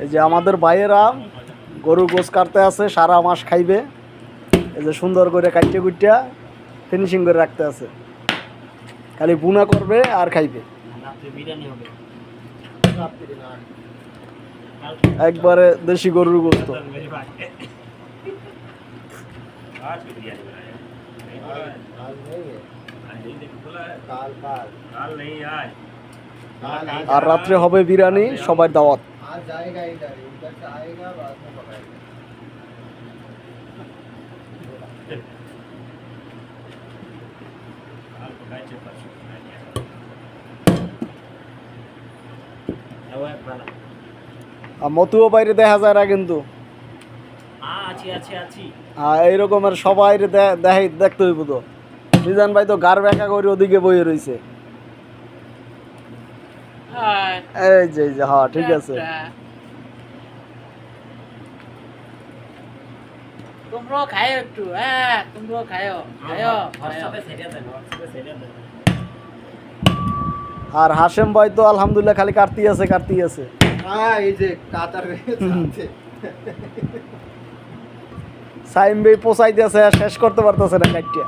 এই যে আমাদের ভাইয়েরা গরু গোস কাটতে আছে, সারা মাস খাইবে। এই যে সুন্দর করে কাটতে কুটটা ফিনিশিং করে রাখতে আছে, খালি বুনা করবে আর খাইবে। একবারে দেশি গরুর গোস্ত। আর রাত্রে হবে বিরিয়ানি, সবার দাওয়াত। মতুও বাইরে দেখা যায় না কিন্তু, এইরকমের সবাই দেখতে হইব তো। মিজান ভাই তো গার ব্যাকা করে ওদিকে বইয়ে রয়েছে। এই যে হ্যাঁ ঠিক আছে। তোমরাও খায়ো একটু, হ্যাঁ তোমরাও খায়ো। আর হাশেম ভাই তো আলহামদুলিল্লাহ খালি কাটতেই আছে। এই যে কাতার সাইম ভাই পোষাইতেছে, শেষ করতে পারতেছে না কাটিয়া।